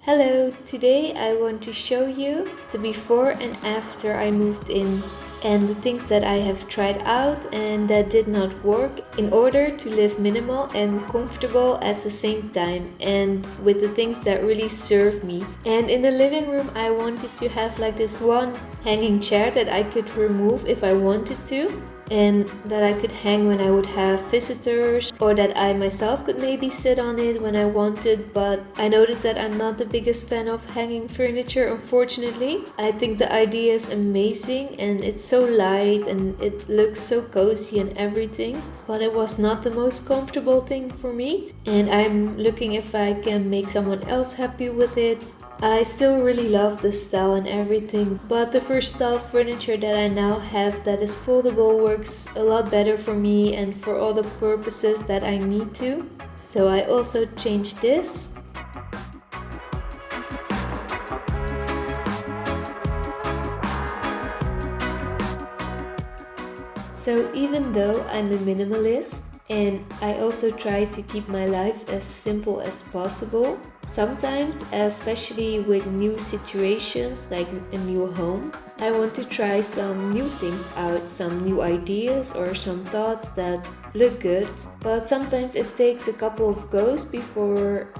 Hello, today I want to show you the before and after I moved in and the things that I have tried out and that did not work in order to live minimal and comfortable at the same time, and with the things that really serve me. And in the living room I wanted to have like this one hanging chair that I could remove if I wanted to, and that I could hang when I would have visitors, or that I myself could maybe sit on it when I wanted. But I noticed that I'm not the biggest fan of hanging furniture, unfortunately. I think the idea is amazing and it's so light and it looks so cozy and everything, but it was not the most comfortable thing for me, and I'm looking if I can make someone else happy with it. I still really love the style and everything, but the versatile furniture that I now have that is foldable works a lot better for me and for all the purposes that I need to. So I also changed this. So even though I'm a minimalist, and I also try to keep my life as simple as possible, sometimes, especially with new situations like a new home, I want to try some new things out, some new ideas or some thoughts that look good. But sometimes it takes a couple of goes before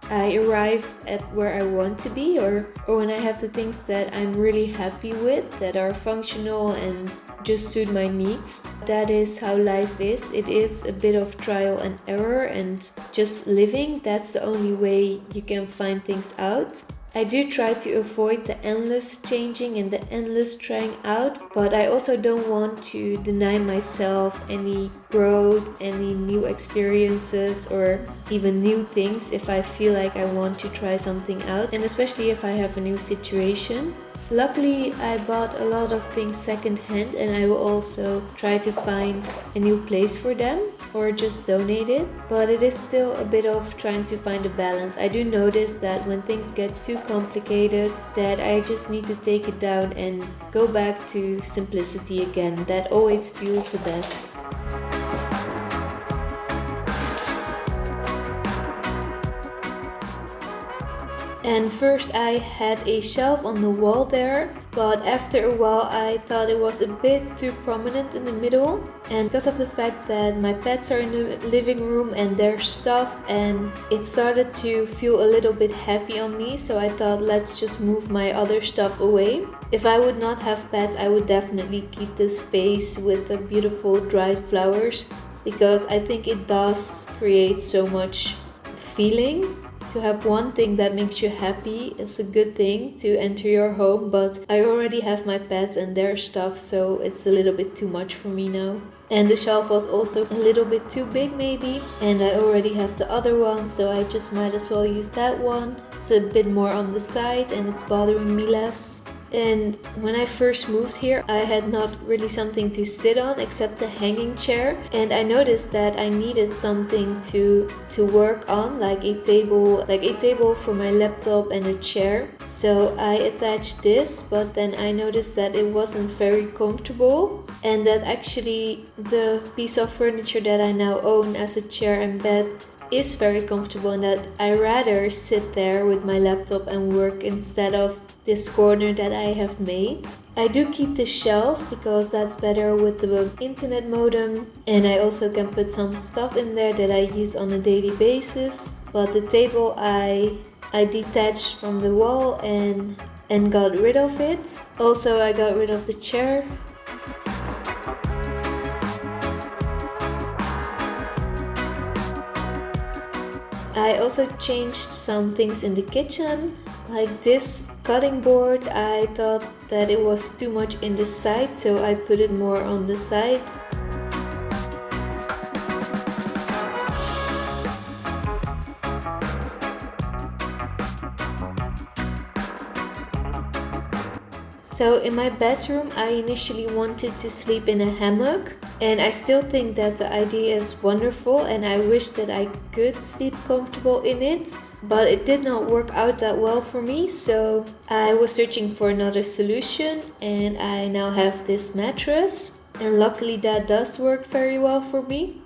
I arrive at where I want to be, or when I have the things that I'm really happy with, that are functional and just suit my needs. That is how life is. It is a bit of trial and error and just living. That's the only way you can find things out. I do try to avoid the endless changing and the endless trying out, but I also don't want to deny myself any growth, any new experiences, or even new things if I feel like I want to try something out, and especially if I have a new situation. Luckily, I bought a lot of things secondhand, and I will also try to find a new place for them or just donate it. But it is still a bit of trying to find a balance. I do notice that when things get too complicated, that I just need to take it down and go back to simplicity again. That always feels the best. And first I had a shelf on the wall there, but after a while I thought it was a bit too prominent in the middle, and because of the fact that my pets are in the living room and their stuff, and it started to feel a little bit heavy on me, so I thought let's just move my other stuff away. If I would not have pets, I would definitely keep this vase with the beautiful dried flowers, because I think it does create so much feeling. To have one thing that makes you happy is a good thing to enter your home, but I already have my pets and their stuff, so it's a little bit too much for me now. And the shelf was also a little bit too big maybe, and I already have the other one, so I just might as well use that one. It's a bit more on the side and it's bothering me less. And when I first moved here, I had not really something to sit on except the hanging chair, and I noticed that I needed something to work on, like a table for my laptop and a chair. So I attached this, but then I noticed that it wasn't very comfortable, and that actually the piece of furniture that I now own as a chair and bed is very comfortable, and that I rather sit there with my laptop and work instead of this corner that I have made. I do keep the shelf because that's better with the internet modem, and I also can put some stuff in there that I use on a daily basis. But the table I detached from the wall and got rid of it. Also I got rid of the chair. I also changed some things in the kitchen, like this cutting board. I thought that it was too much in the side, so I put it more on the side. So in my bedroom, I initially wanted to sleep in a hammock, and I still think that the idea is wonderful, and I wish that I could sleep comfortable in it, but it did not work out that well for me, so I was searching for another solution, and I now have this mattress, and luckily that does work very well for me.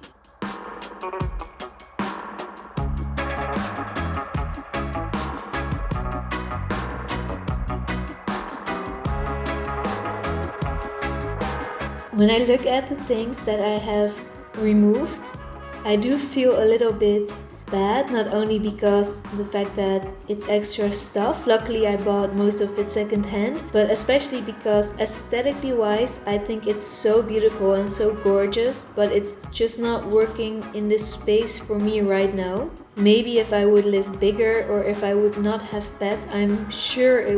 When I look at the things that I have removed, I do feel a little bit bad, not only because the fact that it's extra stuff, luckily I bought most of it secondhand, but especially because aesthetically wise I think it's so beautiful and so gorgeous, but it's just not working in this space for me right now. Maybe if I would live bigger or if I would not have pets, I'm sure it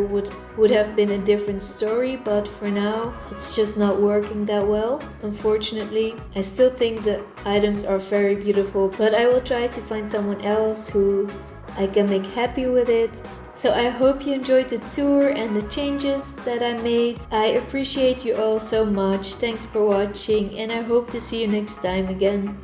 would have been a different story, but for now it's just not working that well, unfortunately. I still think the items are very beautiful, but I will try to find someone else who I can make happy with it. So I hope you enjoyed the tour and the changes that I made. I appreciate you all so much. Thanks for watching and I hope to see you next time again.